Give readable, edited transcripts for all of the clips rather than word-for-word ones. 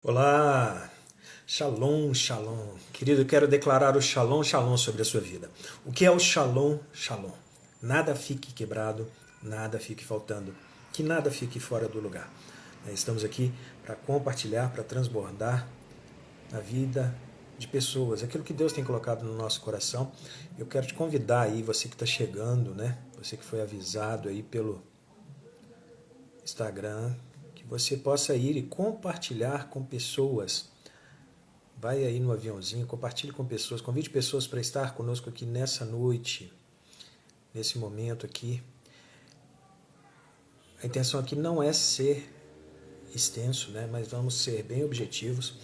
Olá, shalom, shalom. Querido, eu quero declarar o shalom, shalom sobre a sua vida. O que é o shalom, shalom? Nada fique quebrado, nada fique faltando, que nada fique fora do lugar. Estamos aqui para compartilhar, para transbordar a vida de pessoas, aquilo que Deus tem colocado no nosso coração. Eu quero te convidar aí, você que está chegando, né? Você que foi avisado aí pelo Instagram, que você possa ir e compartilhar com pessoas. Vai aí no aviãozinho, compartilhe com pessoas, convide pessoas para estar conosco aqui nessa noite, nesse momento aqui. A intenção aqui não é ser extenso, né, mas vamos ser bem objetivos.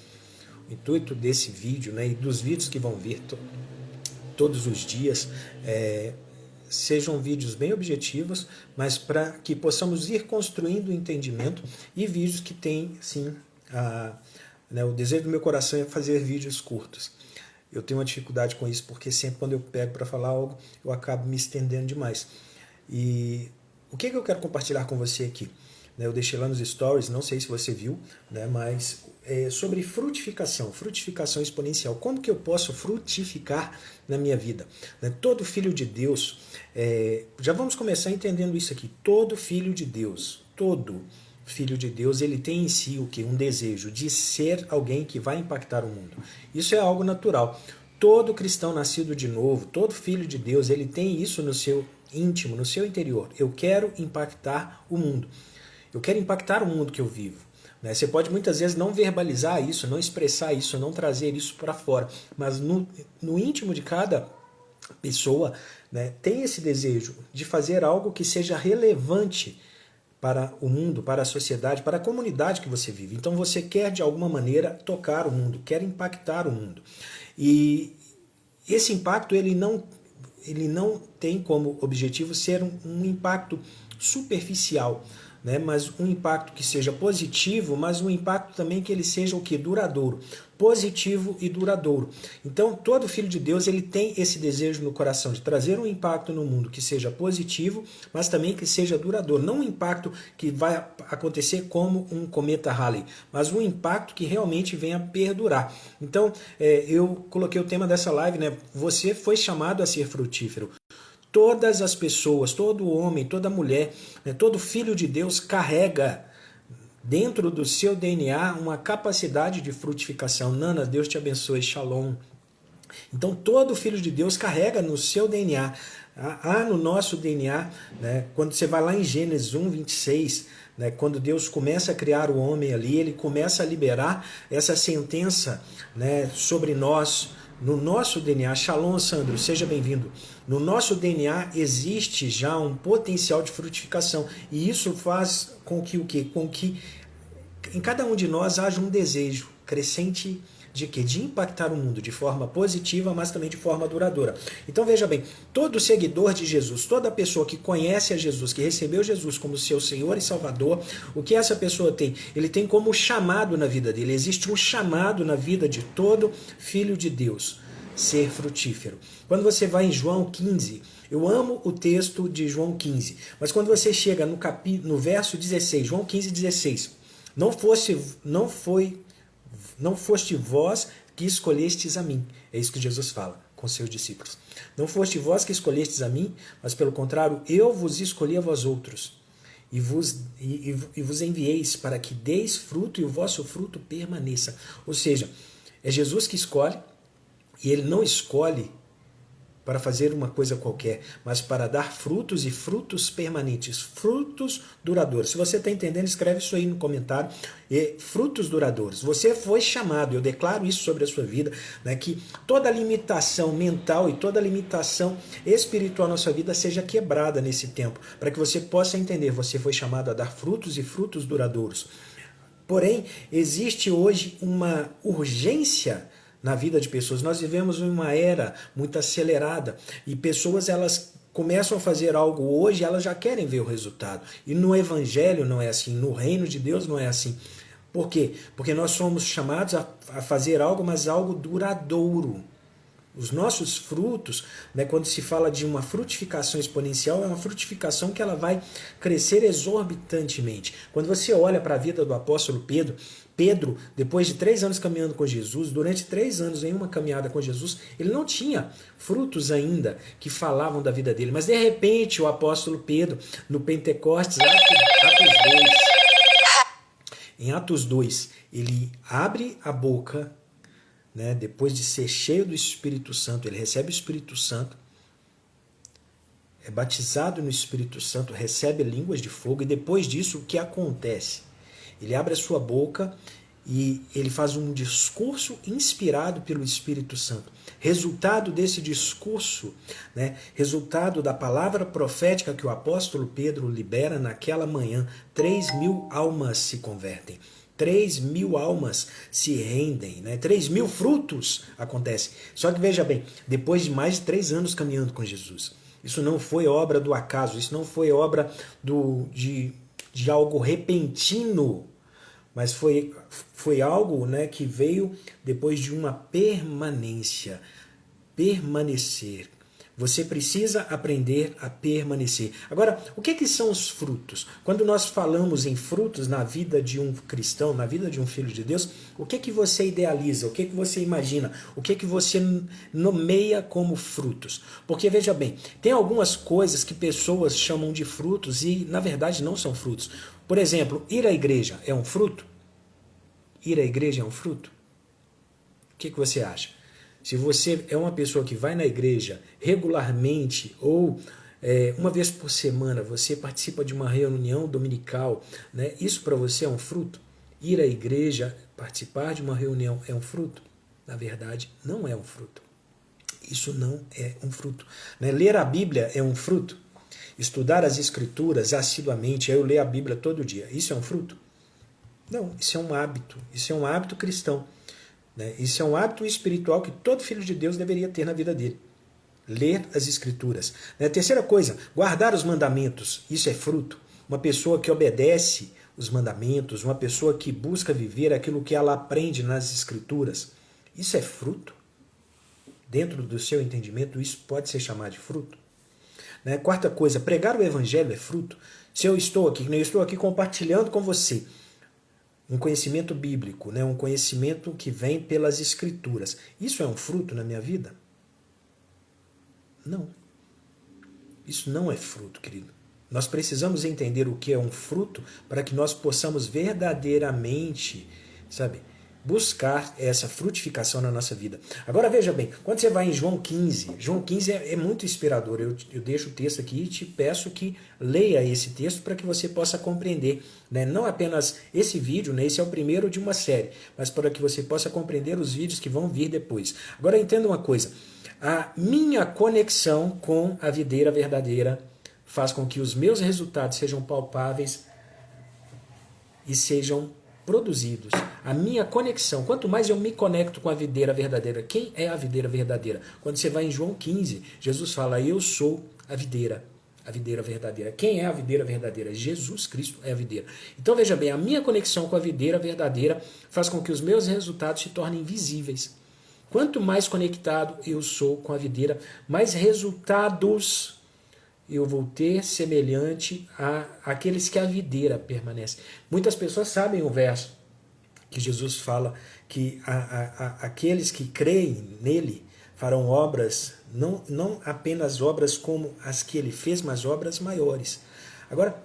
O intuito desse vídeo, né, e dos vídeos que vão vir todos os dias, sejam vídeos bem objetivos, mas para que possamos ir construindo o entendimento, e vídeos que têm, sim, o desejo do meu coração é fazer vídeos curtos. Eu tenho uma dificuldade com isso, porque sempre quando eu pego para falar algo, eu acabo me estendendo demais. E o que eu quero compartilhar com você aqui? Eu deixei lá nos stories, não sei se você viu, mas sobre frutificação exponencial. Como que eu posso frutificar na minha vida? Todo filho de Deus, já vamos começar entendendo isso aqui, todo filho de Deus, ele tem em si o que? Um desejo de ser alguém que vai impactar o mundo. Isso é algo natural. Todo cristão nascido de novo, todo filho de Deus, ele tem isso no seu íntimo, no seu interior. Eu quero impactar o mundo. Eu quero impactar o mundo que eu vivo. Você pode muitas vezes não verbalizar isso, não expressar isso, não trazer isso para fora, mas no íntimo de cada pessoa, tem esse desejo de fazer algo que seja relevante para o mundo, para a sociedade, para a comunidade que você vive. Então você quer de alguma maneira tocar o mundo, quer impactar o mundo. E esse impacto ele não tem como objetivo ser um impacto superficial, mas um impacto que seja positivo, mas um impacto também que ele seja o que? Duradouro. Positivo e duradouro. Então, todo filho de Deus ele tem esse desejo no coração de trazer um impacto no mundo que seja positivo, mas também que seja duradouro. Não um impacto que vai acontecer como um cometa Halley, mas um impacto que realmente venha perdurar. Então, eu coloquei o tema dessa live, você foi chamado a ser frutífero. Todas as pessoas, todo homem, toda mulher, todo filho de Deus carrega dentro do seu DNA uma capacidade de frutificação. Nana, Deus te abençoe, shalom. Então todo filho de Deus carrega no seu DNA, há no nosso DNA, quando você vai lá em Gênesis 1, 26, quando Deus começa a criar o homem ali, ele começa a liberar essa sentença sobre nós, no nosso DNA. Shalom, Sandro, seja bem-vindo. No nosso DNA existe já um potencial de frutificação. E isso faz com que o quê? Com que em cada um de nós haja um desejo crescente de quê? De impactar o mundo de forma positiva, mas também de forma duradoura. Então veja bem, todo seguidor de Jesus, toda pessoa que conhece a Jesus, que recebeu Jesus como seu Senhor e Salvador, o que essa pessoa tem? Ele tem como chamado na vida dele, existe um chamado na vida de todo filho de Deus, ser frutífero. Quando você vai em João 15, eu amo o texto de João 15, mas quando você chega no verso 16, João 15, 16, não foste vós que escolhestes a mim. É isso que Jesus fala com seus discípulos. Não foste vós que escolhestes a mim, mas pelo contrário, eu vos escolhi a vós outros. E vos envieis para que deis fruto e o vosso fruto permaneça. Ou seja, é Jesus que escolhe, e ele não escolhe para fazer uma coisa qualquer, mas para dar frutos e frutos permanentes, frutos duradouros. Se você está entendendo, escreve isso aí no comentário. Frutos duradouros. Você foi chamado, eu declaro isso sobre a sua vida, que toda limitação mental e toda limitação espiritual na sua vida seja quebrada nesse tempo, para que você possa entender, você foi chamado a dar frutos e frutos duradouros. Porém, existe hoje uma urgência na vida de pessoas. Nós vivemos uma era muito acelerada e pessoas elas começam a fazer algo hoje, elas já querem ver o resultado. E no evangelho não é assim, no reino de Deus não é assim. Por quê? Porque nós somos chamados a fazer algo, mas algo duradouro. Os nossos frutos, quando se fala de uma frutificação exponencial, é uma frutificação que ela vai crescer exorbitantemente. Quando você olha para a vida do apóstolo Pedro, Pedro, depois de 3 anos caminhando com Jesus, durante 3 anos em uma caminhada com Jesus, ele não tinha frutos ainda que falavam da vida dele. Mas de repente o apóstolo Pedro, no Pentecostes, Atos 2, em Atos 2, ele abre a boca, né, depois de ser cheio do Espírito Santo, ele recebe o Espírito Santo, é batizado no Espírito Santo, recebe línguas de fogo, e depois disso, o que acontece? Ele abre a sua boca e ele faz um discurso inspirado pelo Espírito Santo. Resultado desse discurso, né, resultado da palavra profética que o apóstolo Pedro libera naquela manhã, 3.000 almas se convertem. 3.000 almas se rendem, né? 3.000 frutos acontecem. Só que veja bem, depois de mais de 3 anos caminhando com Jesus, isso não foi obra do acaso, isso não foi obra de algo repentino, mas foi algo, né, que veio depois de uma permanência. Permanecer. Você precisa aprender a permanecer. Agora, o que são os frutos? Quando nós falamos em frutos na vida de um cristão, na vida de um filho de Deus, o que você idealiza? O que você imagina? O que você nomeia como frutos? Porque, veja bem, tem algumas coisas que pessoas chamam de frutos e, na verdade, não são frutos. Por exemplo, ir à igreja é um fruto? Ir à igreja é um fruto? O que você acha? Se você é uma pessoa que vai na igreja regularmente ou uma vez por semana você participa de uma reunião dominical, né? Isso para você é um fruto? Ir à igreja, participar de uma reunião é um fruto? Na verdade, não é um fruto. Isso não é um fruto, né? Ler a Bíblia é um fruto? Estudar as Escrituras assiduamente, eu ler a Bíblia todo dia, isso é um fruto? Não, isso é um hábito. Isso é um hábito cristão. Isso é um hábito espiritual que todo filho de Deus deveria ter na vida dele. Ler as Escrituras. Terceira coisa, guardar os mandamentos. Isso é fruto. Uma pessoa que obedece os mandamentos, uma pessoa que busca viver aquilo que ela aprende nas Escrituras. Isso é fruto? Dentro do seu entendimento, isso pode ser chamado de fruto? Quarta coisa, pregar o Evangelho é fruto. Se eu estou aqui compartilhando com você um conhecimento bíblico, um conhecimento que vem pelas Escrituras. Isso é um fruto na minha vida? Não. Isso não é fruto, querido. Nós precisamos entender o que é um fruto para que nós possamos verdadeiramente, buscar essa frutificação na nossa vida. Agora veja bem, quando você vai em João 15, João 15 é muito inspirador. Eu deixo o texto aqui e te peço que leia esse texto para que você possa compreender, não apenas esse vídeo, esse é o primeiro de uma série, mas para que você possa compreender os vídeos que vão vir depois. Agora entenda uma coisa, a minha conexão com a videira verdadeira faz com que os meus resultados sejam palpáveis e sejam produzidos. A minha conexão, quanto mais eu me conecto com a videira verdadeira. Quem é a videira verdadeira? Quando você vai em João 15, Jesus fala, eu sou a videira verdadeira. Quem é a videira verdadeira? Jesus Cristo é a videira. Então veja bem, a minha conexão com a videira verdadeira faz com que os meus resultados se tornem visíveis. Quanto mais conectado eu sou com a videira, mais resultados eu vou ter semelhante àqueles que a videira permanece. Muitas pessoas sabem o verso que Jesus fala que aqueles que creem nele farão obras, não apenas obras como as que ele fez, mas obras maiores. Agora,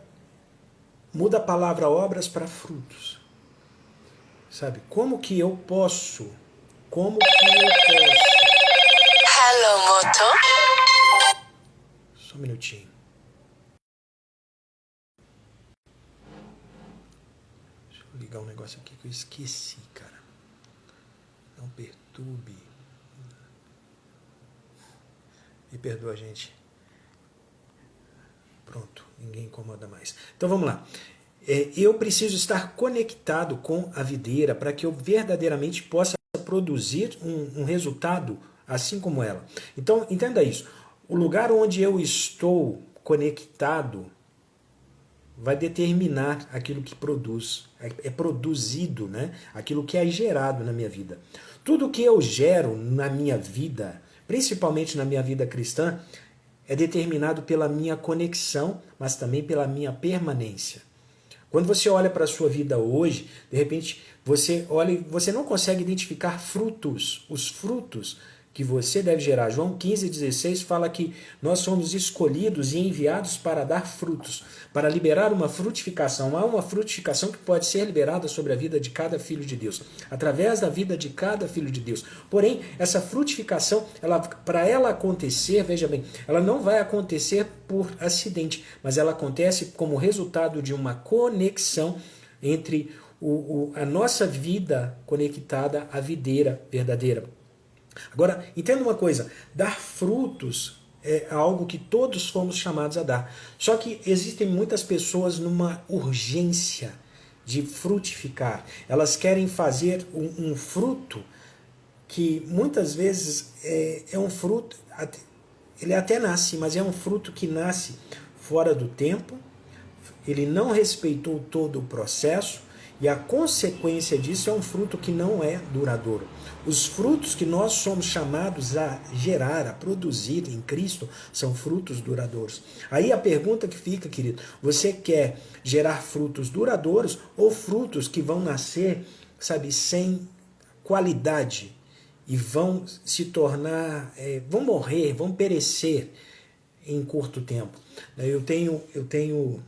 muda a palavra obras para frutos. Como que eu posso? Hello, Moto. Só um minutinho. Deixa eu ligar um negócio aqui que eu esqueci, cara. Não perturbe. Me perdoa, gente. Pronto, ninguém incomoda mais. Então vamos lá. Eu preciso estar conectado com a videira para que eu verdadeiramente possa produzir um resultado assim como ela. Então, entenda isso. O lugar onde eu estou conectado vai determinar aquilo que produz. É produzido, aquilo que é gerado na minha vida. Tudo que eu gero na minha vida, principalmente na minha vida cristã, é determinado pela minha conexão, mas também pela minha permanência. Quando você olha para a sua vida hoje, de repente você olha e você não consegue identificar frutos, os frutos que você deve gerar. João 15,16 fala que nós somos escolhidos e enviados para dar frutos, para liberar uma frutificação. Há uma frutificação que pode ser liberada sobre a vida de cada filho de Deus, através da vida de cada filho de Deus. Porém, essa frutificação, para ela acontecer, veja bem, ela não vai acontecer por acidente, mas ela acontece como resultado de uma conexão entre a nossa vida conectada à videira verdadeira. Agora, entenda uma coisa, dar frutos é algo que todos fomos chamados a dar. Só que existem muitas pessoas numa urgência de frutificar. Elas querem fazer um fruto que muitas vezes é um fruto, ele até nasce, mas é um fruto que nasce fora do tempo, ele não respeitou todo o processo, e a consequência disso é um fruto que não é duradouro. Os frutos que nós somos chamados a gerar, a produzir em Cristo, são frutos duradouros. Aí a pergunta que fica, querido, você quer gerar frutos duradouros ou frutos que vão nascer, sabe, sem qualidade e vão se tornar, vão morrer, vão perecer em curto tempo? Eu tenho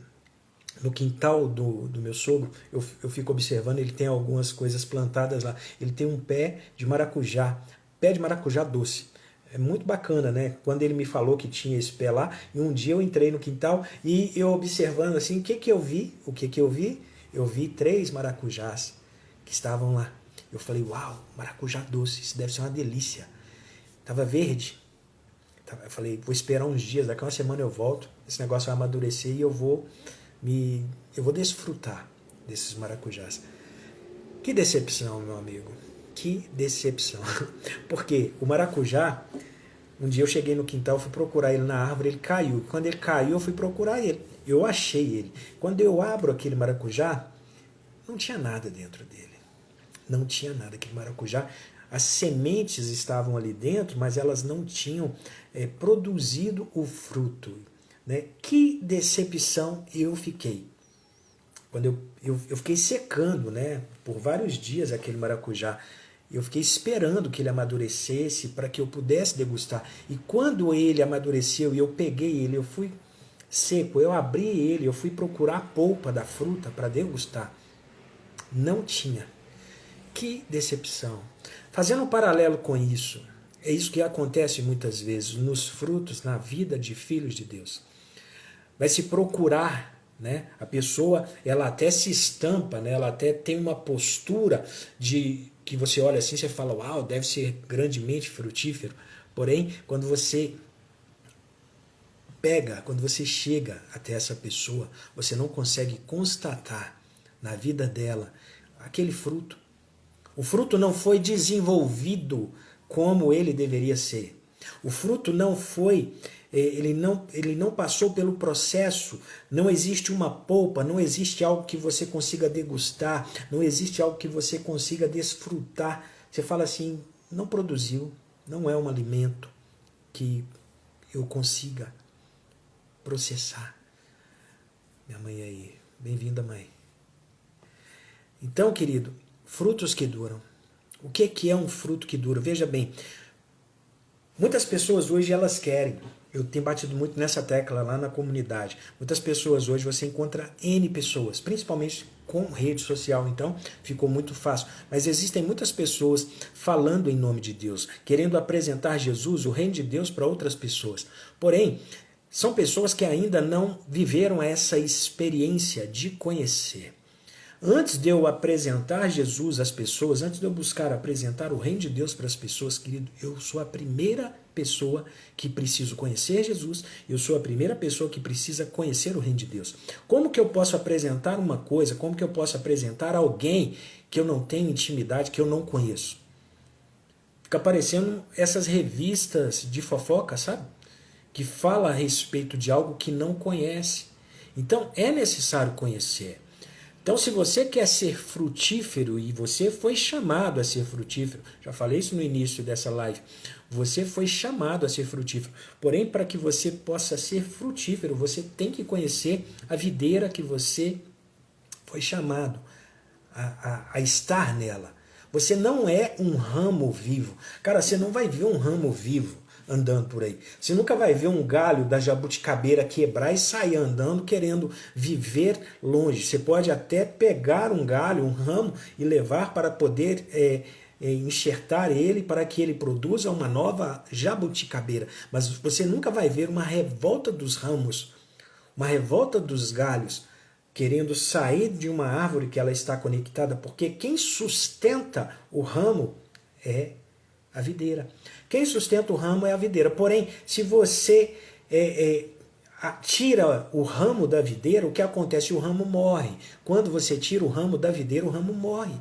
no quintal do meu sogro, eu fico observando, ele tem algumas coisas plantadas lá. Ele tem um pé de maracujá doce. É muito bacana, né? Quando ele me falou que tinha esse pé lá, e um dia eu entrei no quintal e eu observando assim, o que eu vi? Eu vi 3 maracujás que estavam lá. Eu falei, uau, maracujá doce, isso deve ser uma delícia. Tava verde. Eu falei, vou esperar uns dias, daqui a uma semana eu volto, esse negócio vai amadurecer e eu vou desfrutar desses maracujás. Que decepção, meu amigo. Que decepção. Porque o maracujá, um dia eu cheguei no quintal, fui procurar ele na árvore, ele caiu. Quando ele caiu, eu fui procurar ele. Eu achei ele. Quando eu abro aquele maracujá, não tinha nada dentro dele. Não tinha nada. Aquele maracujá, as sementes estavam ali dentro, mas elas não tinham produzido o fruto. Né? Que decepção eu fiquei. Quando eu fiquei secando, né, por vários dias aquele maracujá. Eu fiquei esperando que ele amadurecesse para que eu pudesse degustar. E quando ele amadureceu e eu peguei ele, eu fui seco, eu abri ele, eu fui procurar a polpa da fruta para degustar. Não tinha. Que decepção. Fazendo um paralelo com isso, é isso que acontece muitas vezes nos frutos, na vida de filhos de Deus. Vai se procurar, né? A pessoa, ela até se estampa, né? Ela até tem uma postura de que você olha assim, você fala, uau, deve ser grandemente frutífero. Porém, quando você quando você chega até essa pessoa, você não consegue constatar na vida dela aquele fruto. O fruto não foi desenvolvido como ele deveria ser. O fruto não foi, ele não passou pelo processo, não existe uma polpa, não existe algo que você consiga degustar, não existe algo que você consiga desfrutar. Você fala assim, não produziu, não é um alimento que eu consiga processar. Minha mãe aí, bem-vinda, mãe. Então, querido, frutos que duram. O que é um fruto que dura? Veja bem, muitas pessoas hoje elas querem, eu tenho batido muito nessa tecla lá na comunidade, muitas pessoas hoje você encontra N pessoas, principalmente com rede social, então ficou muito fácil. Mas existem muitas pessoas falando em nome de Deus, querendo apresentar Jesus, o reino de Deus, para outras pessoas. Porém, são pessoas que ainda não viveram essa experiência de conhecer. Antes de eu apresentar Jesus às pessoas, antes de eu buscar apresentar o reino de Deus para as pessoas, querido, eu sou a primeira pessoa que preciso conhecer Jesus, eu sou a primeira pessoa que precisa conhecer o reino de Deus. Como que eu posso apresentar uma coisa, como que eu posso apresentar alguém que eu não tenho intimidade, que eu não conheço? Fica aparecendo essas revistas de fofoca, sabe? Que fala a respeito de algo que não conhece. Então é necessário conhecer. Então, se você quer ser frutífero, e você foi chamado a ser frutífero, já falei isso no início dessa live, você foi chamado a ser frutífero. Porém, para que você possa ser frutífero, você tem que conhecer a videira que você foi chamado a estar nela. Você não é um ramo vivo. Cara, você não vai ver um ramo vivo andando por aí. Você nunca vai ver um galho da jabuticabeira quebrar e sair andando querendo viver longe. Você pode até pegar um galho, um ramo e levar para poder enxertar ele para que ele produza uma nova jabuticabeira. Mas você nunca vai ver uma revolta dos ramos, uma revolta dos galhos, querendo sair de uma árvore que ela está conectada, porque quem sustenta o ramo é a videira. Quem sustenta o ramo é a videira. Porém, se você tira o ramo da videira, o que acontece? O ramo morre. Quando você tira o ramo da videira, o ramo morre.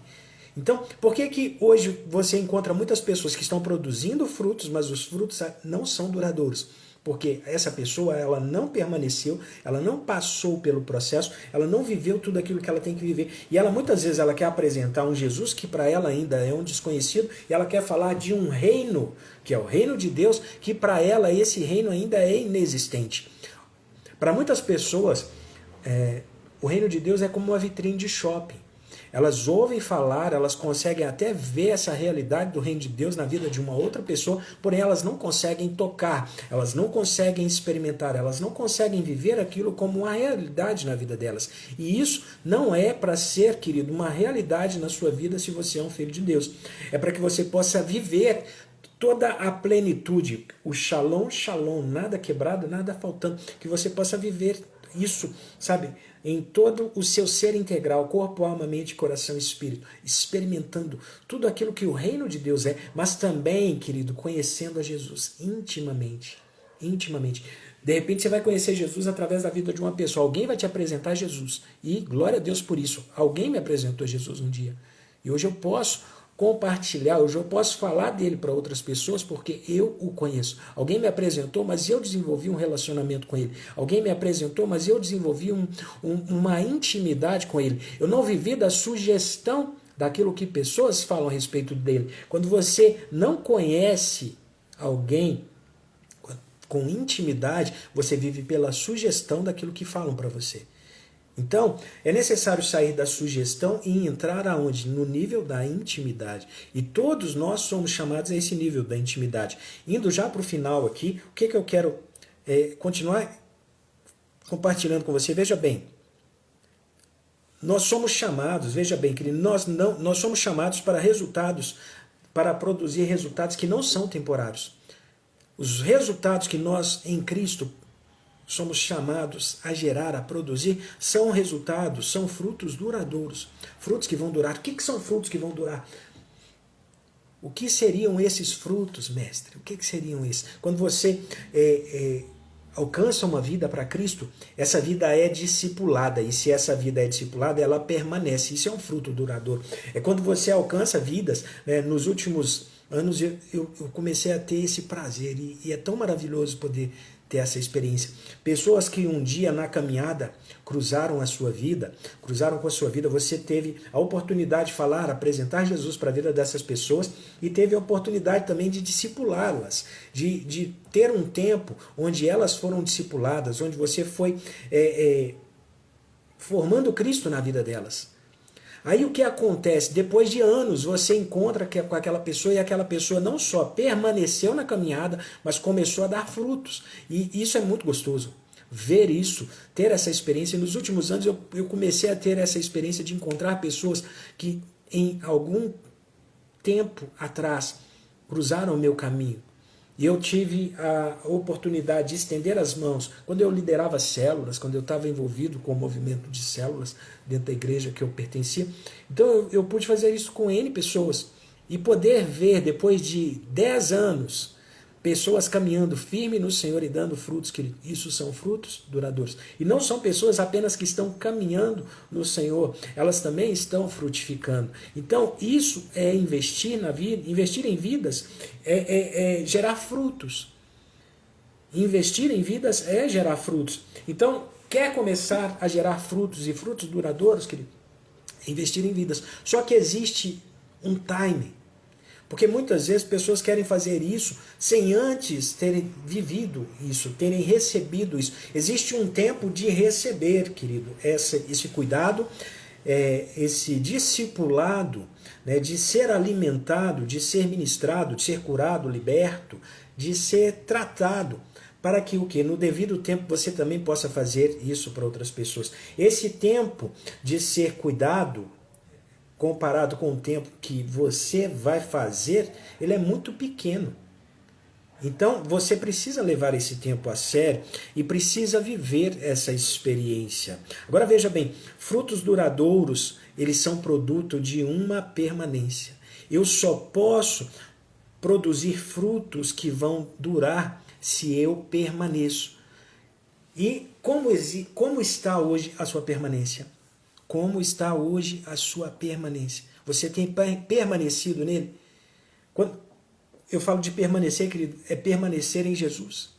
Então, por que hoje você encontra muitas pessoas que estão produzindo frutos, mas os frutos não são duradouros? Porque essa pessoa, ela não permaneceu, ela não passou pelo processo, ela não viveu tudo aquilo que ela tem que viver. E ela muitas vezes ela quer apresentar um Jesus que para ela ainda é um desconhecido, e ela quer falar de um reino, que é o reino de Deus, que para ela esse reino ainda é inexistente. Para muitas pessoas, o reino de Deus é como uma vitrine de shopping. Elas ouvem falar, elas conseguem até ver essa realidade do reino de Deus na vida de uma outra pessoa, porém elas não conseguem tocar, elas não conseguem experimentar, elas não conseguem viver aquilo como uma realidade na vida delas. E isso não é para ser, querido, uma realidade na sua vida se você é um filho de Deus. É para que você possa viver toda a plenitude, o shalom, shalom, nada quebrado, nada faltando, que você possa viver isso, sabe, em todo o seu ser integral, corpo, alma, mente, coração e espírito, experimentando tudo aquilo que o reino de Deus é, mas também, querido, conhecendo a Jesus intimamente, intimamente. De repente você vai conhecer Jesus através da vida de uma pessoa, alguém vai te apresentar Jesus, e glória a Deus por isso, alguém me apresentou Jesus um dia, e hoje eu posso compartilhar, hoje eu posso falar dele para outras pessoas porque eu o conheço. Alguém me apresentou, mas eu desenvolvi um relacionamento com ele. Alguém me apresentou, mas eu desenvolvi uma intimidade com ele. Eu não vivi da sugestão daquilo que pessoas falam a respeito dele. Quando você não conhece alguém com intimidade, você vive pela sugestão daquilo que falam para você. Então, é necessário sair da sugestão e entrar aonde? No nível da intimidade. E todos nós somos chamados a esse nível da intimidade. Indo já para o final aqui, o que eu quero continuar compartilhando com você? Veja bem, nós somos chamados, veja bem, querido, nós somos chamados para resultados, para produzir resultados que não são temporários. Os resultados que nós, em Cristo, somos chamados a gerar, a produzir, são resultados, são frutos duradouros. Frutos que vão durar. O que são frutos que vão durar? O que seriam esses frutos, mestre? O que seriam esses? Quando você alcança uma vida para Cristo, essa vida é discipulada. E se essa vida é discipulada, ela permanece. Isso é um fruto duradouro. É quando você alcança vidas, nos últimos anos eu comecei a ter esse prazer. E é tão maravilhoso poder ter essa experiência. Pessoas que um dia na caminhada cruzaram a sua vida, cruzaram com a sua vida, você teve a oportunidade de falar, apresentar Jesus para a vida dessas pessoas e teve a oportunidade também de discipulá-las, de ter um tempo onde elas foram discipuladas, onde você foi formando Cristo na vida delas. Aí o que acontece? Depois de anos você encontra com aquela pessoa e aquela pessoa não só permaneceu na caminhada, mas começou a dar frutos. E isso é muito gostoso. Ver isso, ter essa experiência. E nos últimos anos eu comecei a ter essa experiência de encontrar pessoas que em algum tempo atrás cruzaram o meu caminho. E eu tive a oportunidade de estender as mãos. Quando eu liderava células, quando eu estava envolvido com o movimento de células dentro da igreja que eu pertencia, então eu pude fazer isso com N pessoas. E poder ver, depois de 10 anos, pessoas caminhando firme no Senhor e dando frutos, que isso são frutos duradouros. E não são pessoas apenas que estão caminhando no Senhor, elas também estão frutificando. Então, isso é investir na vida, investir em vidas é gerar frutos. Investir em vidas é gerar frutos. Então, quer começar a gerar frutos e frutos duradouros, querido? Investir em vidas. Só que existe um timing. Porque muitas vezes pessoas querem fazer isso sem antes terem vivido isso, terem recebido isso. Existe um tempo de receber, querido, esse cuidado, esse discipulado, né, de ser alimentado, de ser ministrado, de ser curado, liberto, de ser tratado, para que o que no devido tempo você também possa fazer isso para outras pessoas. Esse tempo de ser cuidado, comparado com o tempo que você vai fazer, ele é muito pequeno. Então, você precisa levar esse tempo a sério e precisa viver essa experiência. Agora veja bem, frutos duradouros, eles são produto de uma permanência. Eu só posso produzir frutos que vão durar se eu permaneço. E como está hoje a sua permanência? Como está hoje a sua permanência? Você tem permanecido nele? Quando eu falo de permanecer, querido, é permanecer em Jesus.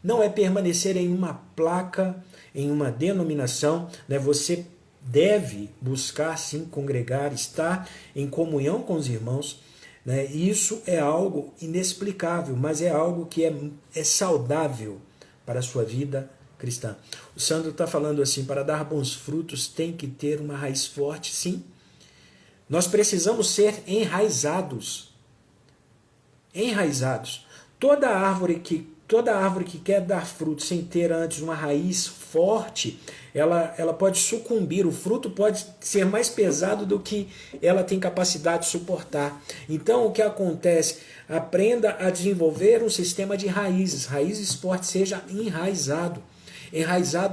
Não é permanecer em uma placa, em uma denominação, né? Você deve buscar, sim, congregar, estar em comunhão com os irmãos, né? Isso é algo inexplicável, mas é algo que é saudável para a sua vida cristã. O Sandro está falando assim, para dar bons frutos tem que ter uma raiz forte, sim. Nós precisamos ser enraizados. Enraizados. Toda árvore que quer dar fruto sem ter antes uma raiz forte, ela pode sucumbir, o fruto pode ser mais pesado do que ela tem capacidade de suportar. Então o que acontece? Aprenda a desenvolver um sistema de raízes fortes, seja enraizado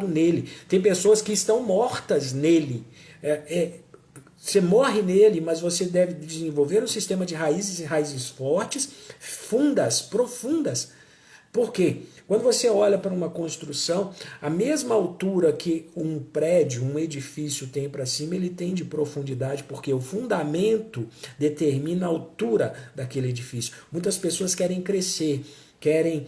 nele. Tem pessoas que estão mortas nele. Você morre nele, mas você deve desenvolver um sistema de raízes fortes, fundas, profundas. Por quê? Quando você olha para uma construção, a mesma altura que um prédio, um edifício tem para cima, ele tem de profundidade, porque o fundamento determina a altura daquele edifício. Muitas pessoas querem crescer, querem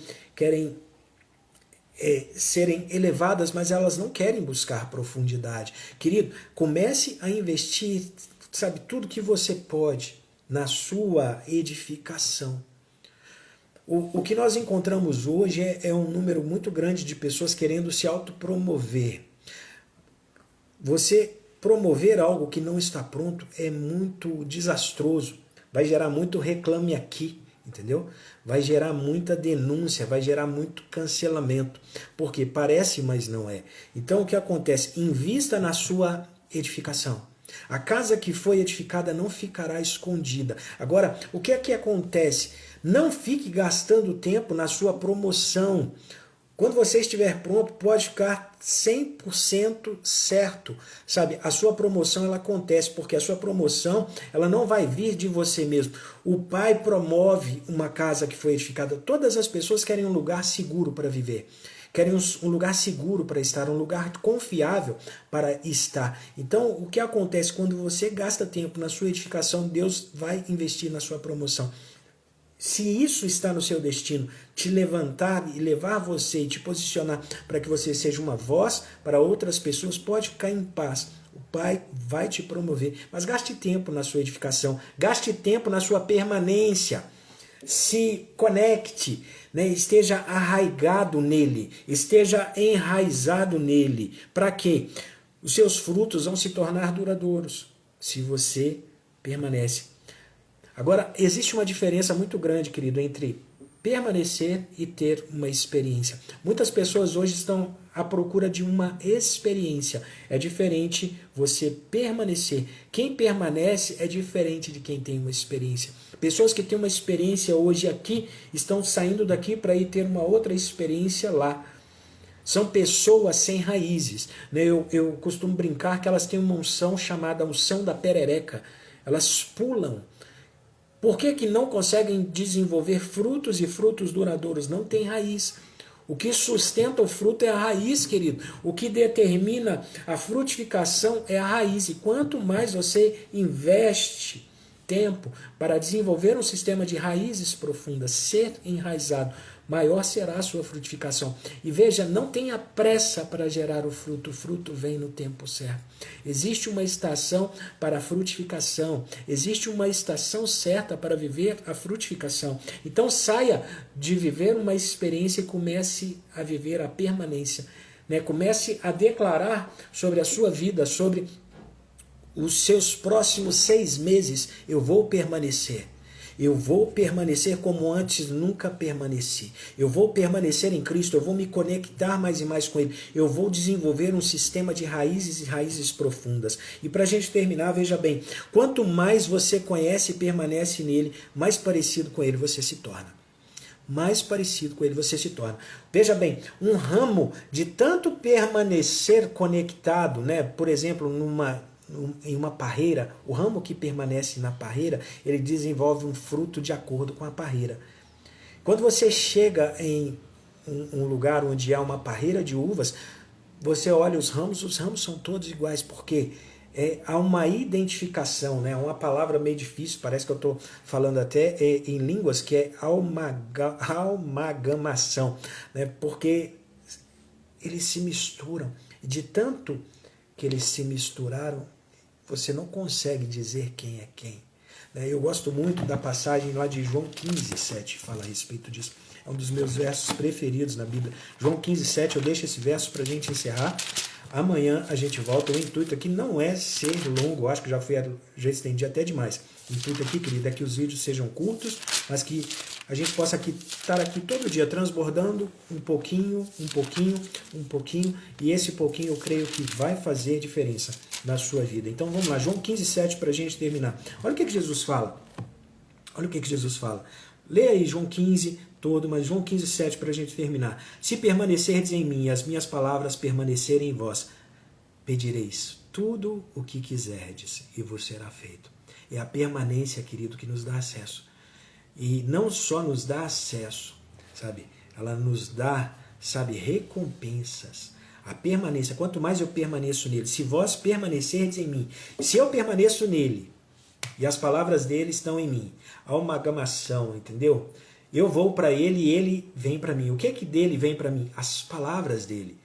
serem elevadas, mas elas não querem buscar profundidade. Querido, comece a investir, sabe, tudo que você pode na sua edificação. O que nós encontramos hoje é um número muito grande de pessoas querendo se autopromover. Você promover algo que não está pronto é muito desastroso. Vai gerar muito reclame aqui, entendeu? Vai gerar muita denúncia, vai gerar muito cancelamento. Porque parece, mas não é. Então o que acontece? Invista na sua edificação. A casa que foi edificada não ficará escondida. Agora, o que é que acontece? Não fique gastando tempo na sua promoção. Quando você estiver pronto, pode ficar 100% certo. Sabe, a sua promoção ela acontece, porque a sua promoção ela não vai vir de você mesmo. O Pai promove uma casa que foi edificada. Todas as pessoas querem um lugar seguro para viver. Querem um lugar seguro para estar, um lugar confiável para estar. Então, o que acontece quando você gasta tempo na sua edificação, Deus vai investir na sua promoção. Se isso está no seu destino, te levantar e levar você e te posicionar para que você seja uma voz para outras pessoas, pode ficar em paz. O Pai vai te promover. Mas gaste tempo na sua edificação, gaste tempo na sua permanência. Se conecte, né? Esteja arraigado nele, esteja enraizado nele. Para quê? Os seus frutos vão se tornar duradouros se você permanece. Agora, existe uma diferença muito grande, querido, entre permanecer e ter uma experiência. Muitas pessoas hoje estão à procura de uma experiência. É diferente você permanecer. Quem permanece é diferente de quem tem uma experiência. Pessoas que têm uma experiência hoje aqui estão saindo daqui para ir ter uma outra experiência lá. São pessoas sem raízes. Eu costumo brincar que elas têm uma unção chamada unção da perereca. Elas pulam. Por que não conseguem desenvolver frutos e frutos duradouros? Não tem raiz. O que sustenta o fruto é a raiz, querido. O que determina a frutificação é a raiz. E quanto mais você investe tempo para desenvolver um sistema de raízes profundas, ser enraizado, maior será a sua frutificação. E veja, não tenha pressa para gerar o fruto vem no tempo certo. Existe uma estação para a frutificação, existe uma estação certa para viver a frutificação. Então saia de viver uma experiência e comece a viver a permanência. Comece a declarar sobre a sua vida, sobre os seus próximos 6 meses, eu vou permanecer. Eu vou permanecer como antes nunca permaneci. Eu vou permanecer em Cristo, eu vou me conectar mais e mais com Ele. Eu vou desenvolver um sistema de raízes e raízes profundas. E para a gente terminar, veja bem, quanto mais você conhece e permanece nele, mais parecido com Ele você se torna. Mais parecido com Ele você se torna. Veja bem, um ramo de tanto permanecer conectado, né? Por exemplo, em uma parreira, o ramo que permanece na parreira, ele desenvolve um fruto de acordo com a parreira. Quando você chega em um lugar onde há uma parreira de uvas, você olha os ramos são todos iguais, porque há uma identificação, né? Uma palavra meio difícil, parece que eu estou falando até em línguas, que é amalgamação, né? Porque eles se misturam, e de tanto que eles se misturaram, você não consegue dizer quem é quem. Eu gosto muito da passagem lá de João 15:7, fala a respeito disso. É um dos meus versos preferidos na Bíblia. João 15:7, eu deixo esse verso para a gente encerrar. Amanhã a gente volta. O intuito aqui não é ser longo, eu acho que já estendi até demais. O intuito aqui, querido, é que os vídeos sejam curtos, mas que a gente possa estar aqui todo dia transbordando um pouquinho, e esse pouquinho eu creio que vai fazer diferença na sua vida. Então vamos lá, João 15:7 para a gente terminar. Olha o que Jesus fala. Olha o que Jesus fala. Leia aí João 15 todo, mas João 15:7 para a gente terminar. Se permanecerdes em mim e as minhas palavras permanecerem em vós, pedireis tudo o que quiserdes e vos será feito. É a permanência, querido, que nos dá acesso. E não só nos dá acesso, sabe? Ela nos dá, sabe, recompensas. A permanência, quanto mais eu permaneço nele, se vós permanecerdes em mim, se eu permaneço nele e as palavras dele estão em mim, há uma agamação, entendeu? Eu vou para ele e ele vem para mim. O que é que dele vem para mim? As palavras dele.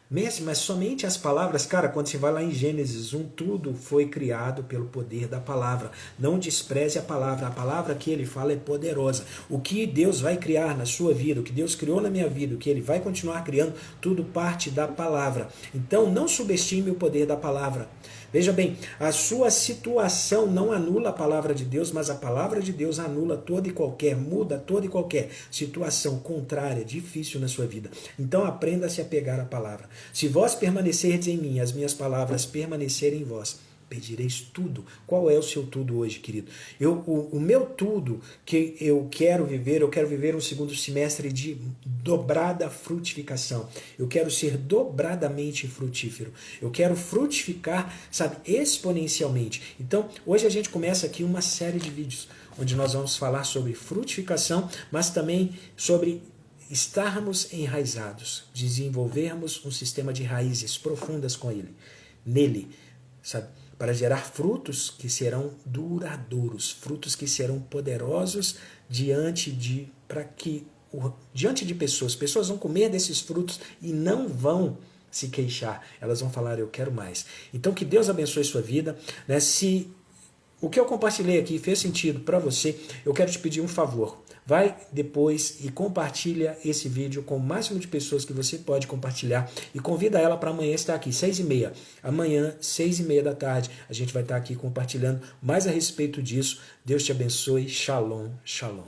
Mas somente as palavras, cara, quando você vai lá em Gênesis 1, tudo foi criado pelo poder da palavra. Não despreze a palavra que ele fala é poderosa. O que Deus vai criar na sua vida, o que Deus criou na minha vida, o que ele vai continuar criando, tudo parte da palavra. Então não subestime o poder da palavra. Veja bem, a sua situação não anula a palavra de Deus, mas a palavra de Deus anula muda toda e qualquer situação contrária, difícil na sua vida. Então aprenda a se apegar à palavra. Se vós permanecerdes em mim, as minhas palavras permanecerem em vós, pedireis tudo. Qual é o seu tudo hoje, querido? O meu tudo que eu quero viver um segundo semestre de dobrada frutificação. Eu quero ser dobradamente frutífero. Eu quero frutificar, sabe, exponencialmente. Então, hoje a gente começa aqui uma série de vídeos onde nós vamos falar sobre frutificação, mas também sobre estarmos enraizados, desenvolvermos um sistema de raízes profundas com ele, nele, sabe? Para gerar frutos que serão duradouros, frutos que serão poderosos diante de pessoas. Pessoas vão comer desses frutos e não vão se queixar. Elas vão falar, eu quero mais. Então que Deus abençoe sua vida, né? Se o que eu compartilhei aqui fez sentido para você, eu quero te pedir um favor. Vai depois e compartilha esse vídeo com o máximo de pessoas que você pode compartilhar e convida ela para amanhã estar aqui, 6h30. Amanhã, 6h30 da tarde, a gente vai estar aqui compartilhando mais a respeito disso. Deus te abençoe. Shalom, shalom.